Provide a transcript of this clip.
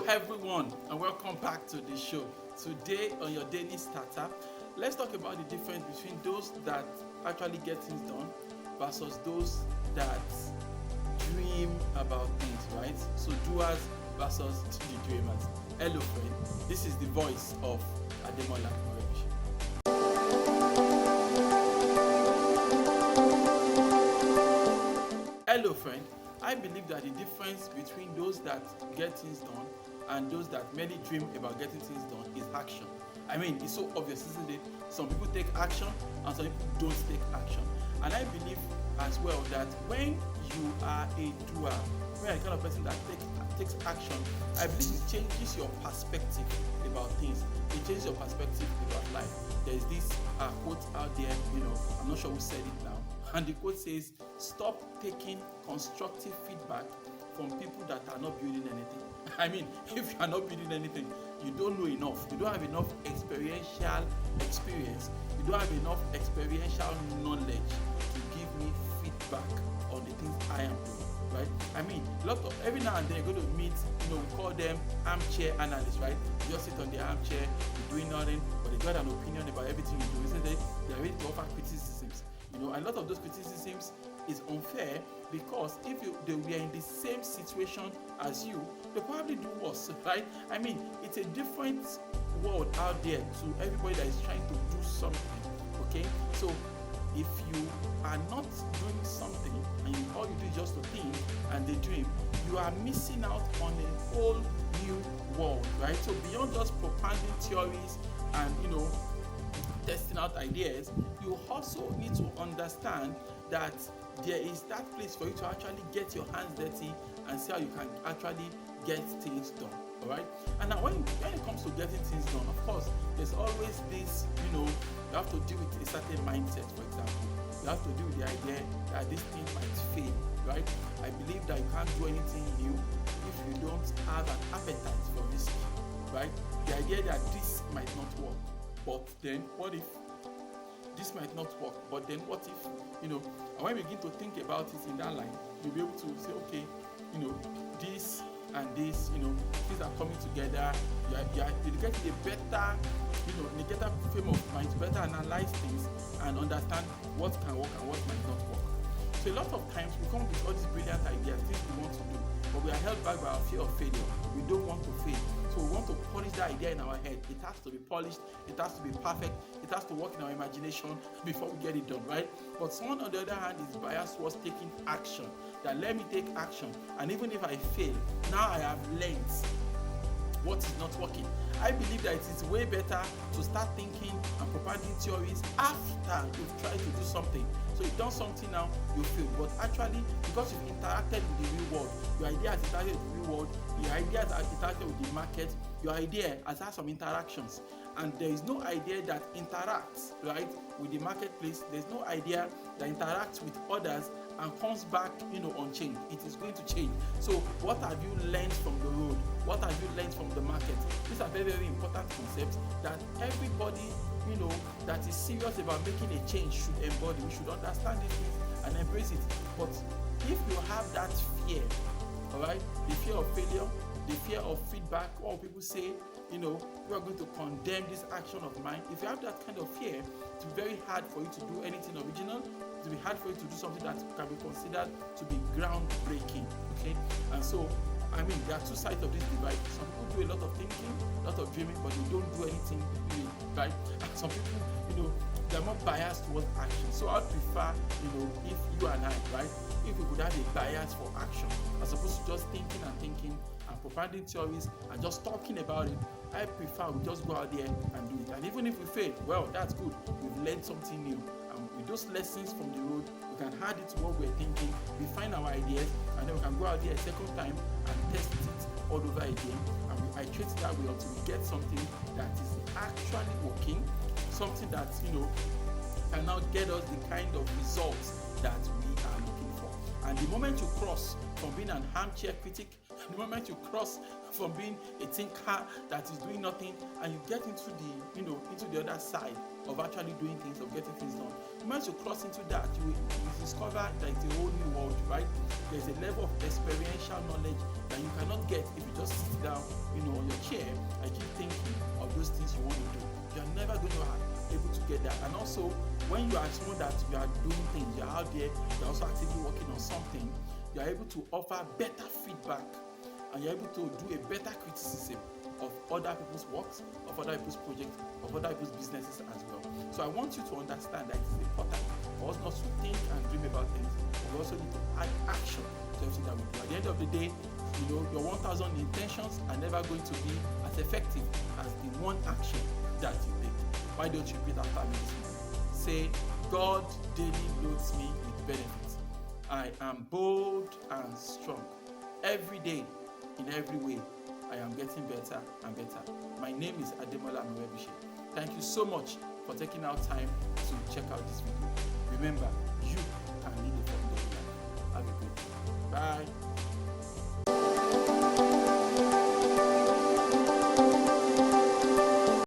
everyone, and welcome back to the show. Today on your daily starter, let's talk about the difference between those that actually get things done versus those that dream about things, right? So doers versus the dreamers. Hello friend, this is the voice of Ademola Morebise. Hello friend, I believe that the difference between those that get things done and those that merely dream about getting things done is action. I mean, it's so obvious, isn't it? Some people take action and some people don't take action. And I believe as well that when you are a doer, when you're the kind of person that takes action, I believe it changes your perspective about things. It changes your perspective about life. There's this quote out there, I'm not sure who said it now. And the quote says, stop taking constructive feedback from people that are not building anything. I mean, if you are not building anything, you don't know enough. You don't have enough experiential experience. You don't have enough experiential knowledge to give me feedback on the things I am doing. Right? I mean, every now and then you're going to meet, we call them armchair analysts, right? You just sit on the armchair, you're doing nothing, but they got an opinion about everything you do. Isn't it? They're ready to offer criticisms. And a lot of those criticisms is unfair because if they were in the same situation as you, they probably do worse, right? I mean, it's a different world out there to everybody that is trying to do something, okay? So if you are not doing something and all you do is just to think and daydream, you are missing out on a whole new world, right? So beyond just propounding theories and testing out ideas, you also need to understand that there is that place for you to actually get your hands dirty and see how you can actually get things done. All right. And now when it comes to getting things done, of course, there's always this, you have to deal with a certain mindset. For example, you have to deal with the idea that this thing might fail, right? I believe that you can't do anything new if you don't have an appetite for risk, right? The idea that this might not work, but then what if this might not work, but then what if, and when you begin to think about it in that line, you'll be able to say, okay, this and this, things are coming together. You're getting a better, in a better frame of mind to better analyze things and understand what can work and what might not work. So a lot of times we come with all these brilliant ideas, things we want to do, but we are held back by our fear of failure. We don't want to fail. So we want to polish that idea in our head. It has to be polished, it has to be perfect, it has to work in our imagination before we get it done, right? But someone on the other hand is biased towards taking action. That let me take action, and even if I fail, now I have learned what is not working. I believe that it is way better to start thinking and propounding theories after you've tried to do something. So you've done something now, you fail. But actually, because you've interacted with the real world, your idea has interacted with the real world, your idea has interacted with the market, your idea has had some interactions. And there is no idea that interacts, right, with the marketplace. There's no idea that interacts with others and comes back, unchanged. It is going to change. So what have you learned from the road? What have you learned from the market? These are very, very important concepts that everybody, that is serious about making a change should embody. We should understand these things and embrace it. But if you have that fear, all right, the fear of failure, the fear of feedback, what people say, we are going to condemn this action of mine. If you have that kind of fear, it's very hard for you to do anything original. It will be hard for you to do something that can be considered to be groundbreaking. Okay, and so there are two sides of this divide. Some people do a lot of thinking, a lot of dreaming, but they don't do anything really, right? And some people, they're more biased towards action. So I'd prefer, if you and I, right, if we could have a bias for action as opposed to just thinking and propounding theories and just talking about it. I prefer we just go out there and do it. And even if we fail, well, that's good. We've learned something new. And with those lessons from the road, we can add it to what we're thinking, refine our ideas, and then we can go out there a second time and test it all over again. And we iterate that way until we get something that is actually working, something that, can now get us the kind of results that we are looking for. And the moment you cross from being an armchair critic The moment you cross from being a thinker that is doing nothing and you get into the other side of actually doing things, of getting things done. The moment you cross into that, you discover that it's a whole new world, right? There's a level of experiential knowledge that you cannot get if you just sit down, on your chair and keep thinking of those things you want to do. You are never going to be able to get that. And also, when you are someone that you are doing things, you are out there, you're also actively working on something, you are able to offer better feedback, and you're able to do a better criticism of other people's works, of other people's projects, of other people's businesses as well. So I want you to understand that it's important for us not to think and dream about things, but we also need to add action to everything that we do. At the end of the day, your 1,000 intentions are never going to be as effective as the one action that you take. Why don't you repeat after me this morning? Say, God daily loads me with benefits. I am bold and strong. Every day, in every way, I am getting better and better. My name is Ademola Morebise. Thank you so much for taking out time to check out this video. Remember, you can lead a formidable life. Have a good day. Bye.